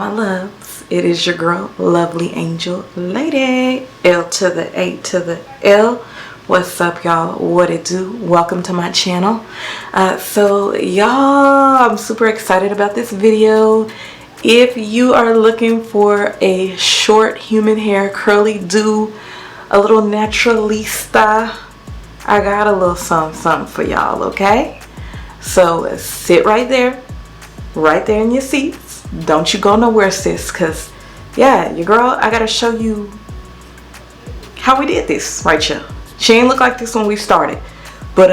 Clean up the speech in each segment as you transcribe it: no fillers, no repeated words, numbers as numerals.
my loves, it is your girl, lovely angel lady, L to the A to the L. What's up, y'all? What it do? Welcome to my channel. So y'all, I'm super excited about this video. If you are looking for a short human hair curly do, a little naturalista, I got a little something for y'all, okay? So sit right there in your seats. Don't you go nowhere, sis, because yeah, your girl, I gotta show you how we did this right here. She ain't look like this when we started, but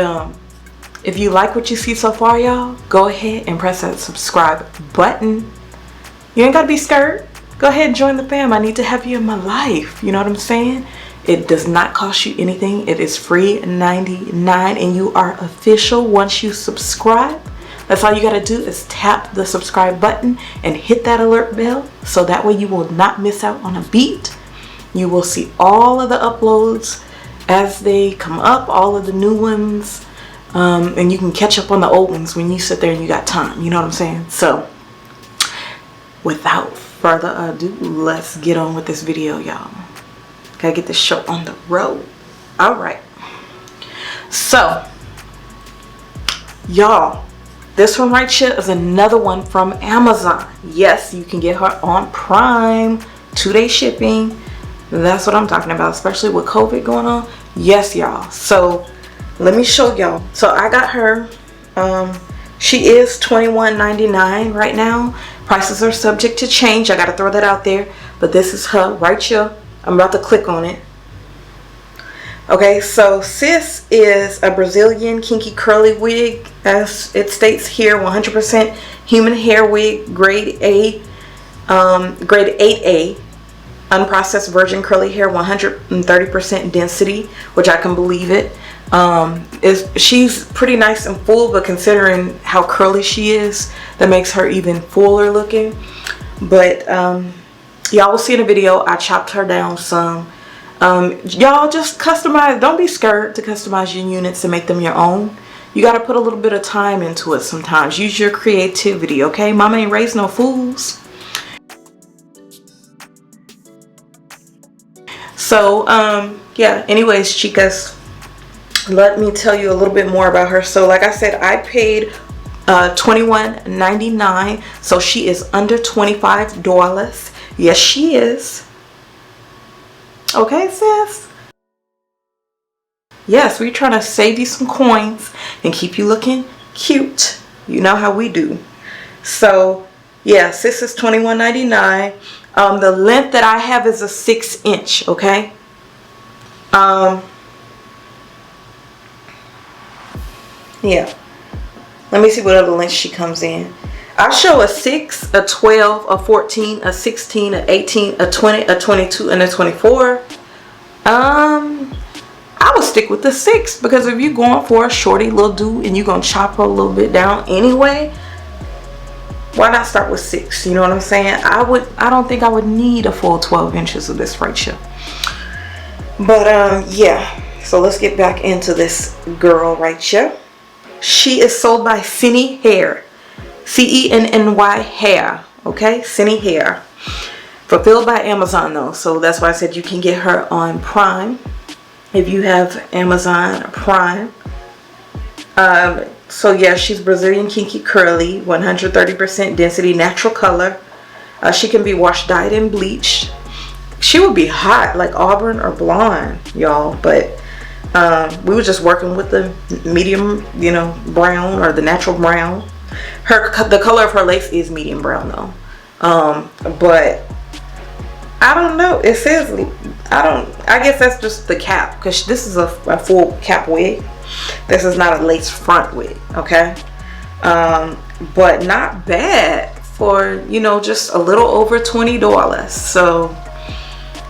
if you like what you see so far, y'all, go ahead and press that subscribe button. You ain't gotta be scared. Go ahead and join the fam. I need to have you in my life. You know what I'm saying? It does not cost you anything. It is free $99, and you are official once you subscribe. That's all you gotta do is tap the subscribe button and hit that alert bell, so that way you will not miss out on a beat. You will see all of the uploads as they come up, all of the new ones, and you can catch up on the old ones when you sit there and you got time. You know what I'm saying? So without further ado, let's get on with this video, y'all. Gotta get this show on the road. All right. So y'all, this one right here is another one from Amazon. Yes, you can get her on Prime, 2-day shipping. That's what I'm talking about, especially with COVID going on. Yes, y'all. So let me show y'all. So I got her. She is $21.99 right now. Prices are subject to change. I gotta throw that out there. But this is her right here. I'm about to click on it. Okay, so sis is a Brazilian kinky curly wig, as it states here, 100% human hair wig, grade A, grade 8A, unprocessed virgin curly hair, 130% density, which I can believe it. She's pretty nice and full, but considering how curly she is, that makes her even fuller looking. But y'all will see in the video, I chopped her down some. Y'all just customize. Don't be scared to customize your units and make them your own. You got to put a little bit of time into it sometimes. Use your creativity, okay? Mama ain't raised no fools. So yeah, anyways, chicas, let me tell you a little bit more about her. So like I said, I paid $21.99, so she is under $25. Yes, she is. Okay, sis? Yes, we're trying to save you some coins and keep you looking cute. You know how we do. So yeah, sis is $21.99. The length that I have is a 6-inch, okay? Yeah. Let me see what other length she comes in. I show a 6, a 12, a 14, a 16, a 18, a 20, a 22, and a 24. I would stick with the 6, because if you're going for a shorty little dude and you're gonna chop her a little bit down anyway, why not start with 6? You know what I'm saying? I don't think I would need a full 12 inches of this right here. But yeah. So let's get back into this girl right here. She is sold by Senny Hair. C-E-N-N-Y hair. Okay, Senny Hair. Fulfilled by Amazon though, so that's why I said you can get her on Prime if you have Amazon Prime. So yeah, she's Brazilian kinky curly, 130% density, natural color. She can be washed, dyed, and bleached. She would be hot, like auburn or blonde, y'all. But we were just working with the medium, you know, brown, or the natural brown. The color of her lace is medium brown though. But I don't know. It says, I guess that's just the cap, because this is a full cap wig. This is not a lace front wig, okay? But not bad for, you know, just a little over $20. So,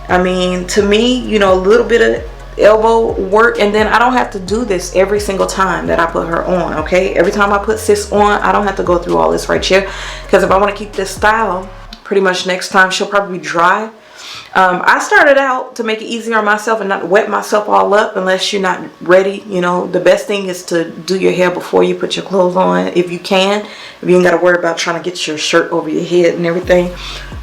I mean, to me, you know, a little bit of elbow work, and then I don't have to do this every single time that I put her on, okay? Every time I put sis on, I don't have to go through all this right here, because if I want to keep this style, pretty much next time she'll probably be dry. I started out to make it easier on myself and not wet myself all up unless you're not ready. You know, the best thing is to do your hair before you put your clothes on, if you can. If you ain't got to worry about trying to get your shirt over your head and everything.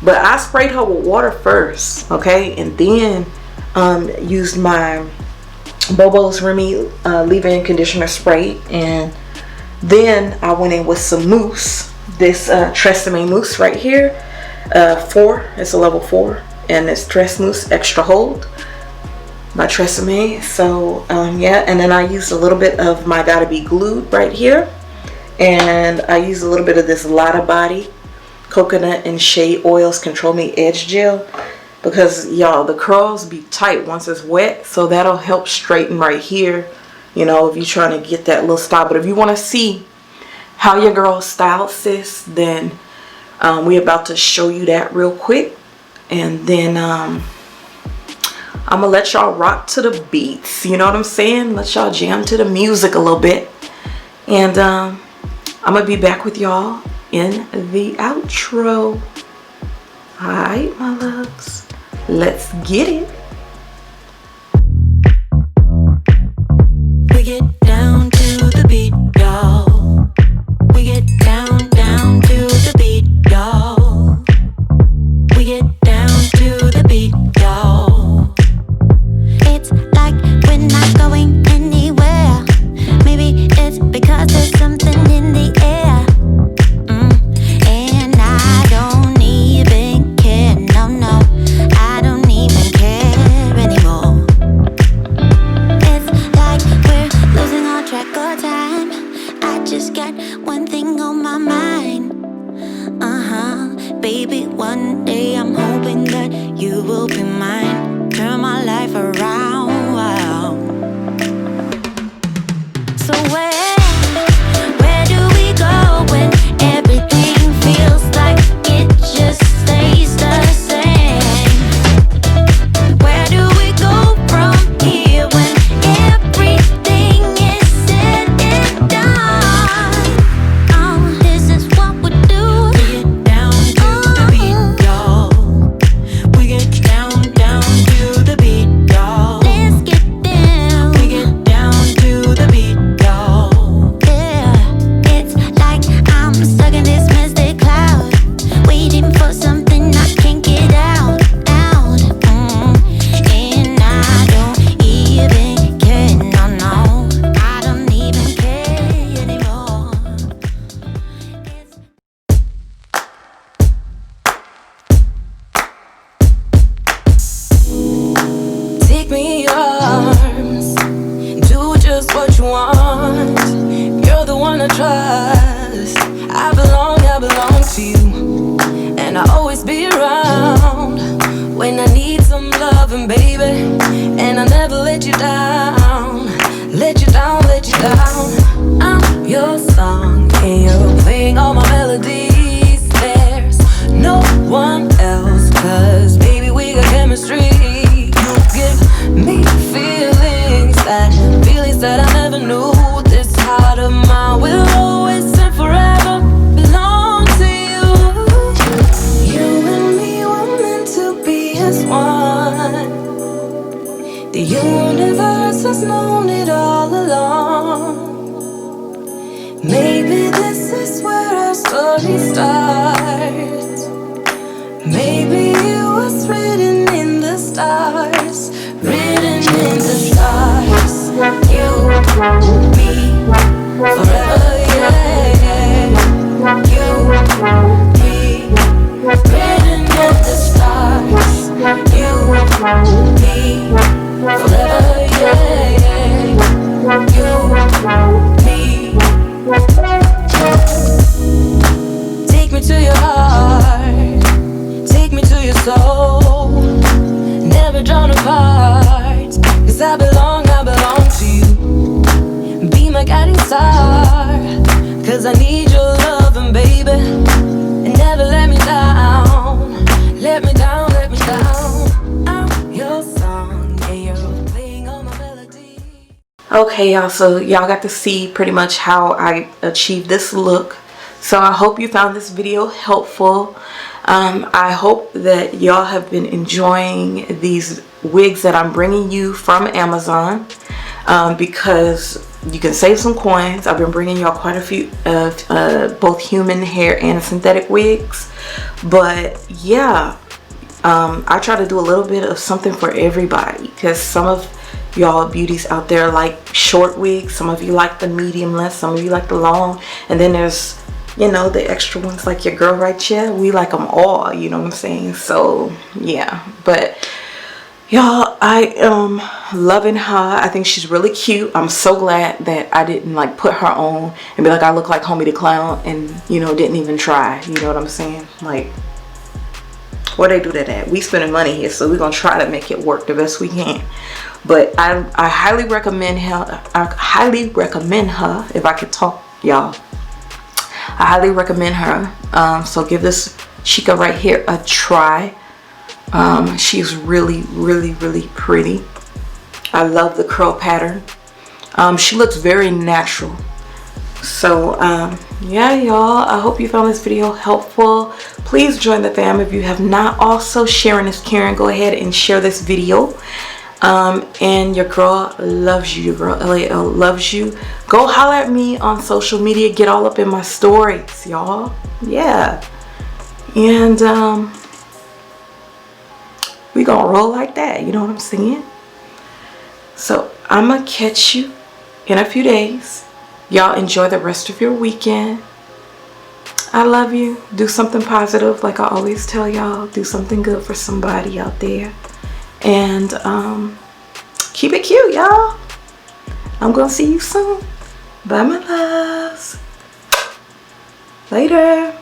But I sprayed her with water first, okay? And then used my Bobo's Remy leave-in conditioner spray. And then I went in with some mousse. This Tresemme mousse right here. 4. It's a level 4. And it's Tress Mousse Extra Hold by Tresemme. So yeah, and then I used a little bit of my Gotta Be Glued right here, and I used a little bit of this Lotta Body Coconut and Shea Oils Control Me Edge Gel, because y'all, the curls be tight once it's wet, so that'll help straighten right here, you know, if you're trying to get that little style. But if you want to see how your girl styled, sis, then we're about to show you that real quick. And then I'm gonna let y'all rock to the beats, you know what I'm saying? Let y'all jam to the music a little bit. And I'm gonna be back with y'all in the outro. Alright, my loves, let's get it. We get down to the beat, y'all. We get down to the beat, y'all. We get down to the beat, y'all. It's like we're not going anywhere. Maybe it's because there's something in the air. And I don't even care, no, I don't even care anymore. It's like we're losing all track of time. I just got one thing on my mind. Baby, one day I'm hoping that you will be mine. Turn my life around. So where do we go when everything feels like it just stays the same? Where do we go from here when everything is said and done? Oh, this is what we do. We get down to the beat, y'all. We get down to the beat, y'all. Let's get down. We get down to the beat, y'all. Yeah, it's like I'm stuck in this mystic cloud, waiting for something I can't get out. And I don't even care, no, I don't even care anymore. Take me in your arms, do just what you want. You're the one I trust. I belong to you, and I'll always be around when I need some loving, baby. And I'll never let you down, let you down. I'm your song, and you're playing all my melodies. There's no one else, 'cause baby, we got chemistry. You give me feelings that I never knew. This heart of mine will always and forever belong to you. You and me were meant to be as one. The universe has known it all along. Maybe this is where our story starts. Maybe it was written in the stars, written in the stars. You, me, forever, yeah. You, me, written in the stars. You, me, forever, yeah. You, me. Take me to your heart, take me to your soul. Never drawn apart, 'cause I belong to you. Be my guiding star, 'cause I need your loving, baby. And never let me down, let me down. I'm your song, and you're playing all my melody. Okay, y'all, so y'all got to see pretty much how I achieved this look. So I hope you found this video helpful. I hope that y'all have been enjoying these wigs that I'm bringing you from Amazon, because you can save some coins. I've been bringing y'all quite a few of both human hair and synthetic wigs, but yeah, I try to do a little bit of something for everybody, because some of y'all beauties out there like short wigs, some of you like the medium length, some of you like the long, and then there's, you know, the extra ones like your girl right here. We like them all, you know what I'm saying? So yeah, but y'all, I am loving her. I think she's really cute. I'm so glad that I didn't like put her on and be like, I look like Homie the Clown, and you know, didn't even try. You know what I'm saying? Like, where they do that at? We spending money here, so we're gonna try to make it work the best we can. But I highly recommend her. I highly recommend her. If I could talk, y'all, I highly recommend her. So give this chica right here a try. She's really, really, really pretty. I love the curl pattern. She looks very natural. So yeah, y'all, I hope you found this video helpful. Please join the fam if you have not. Also, sharing is caring. Go ahead and share this video. And your girl loves you. Your girl LAL loves you. Go holler at me on social media. Get all up in my stories, y'all. Yeah. And we gonna roll like that. You know what I'm saying? So I'm gonna catch you in a few days. Y'all enjoy the rest of your weekend. I love you. Do something positive, like I always tell y'all. Do something good for somebody out there. And keep it cute, y'all. I'm gonna see you soon. Bye, my loves. Later.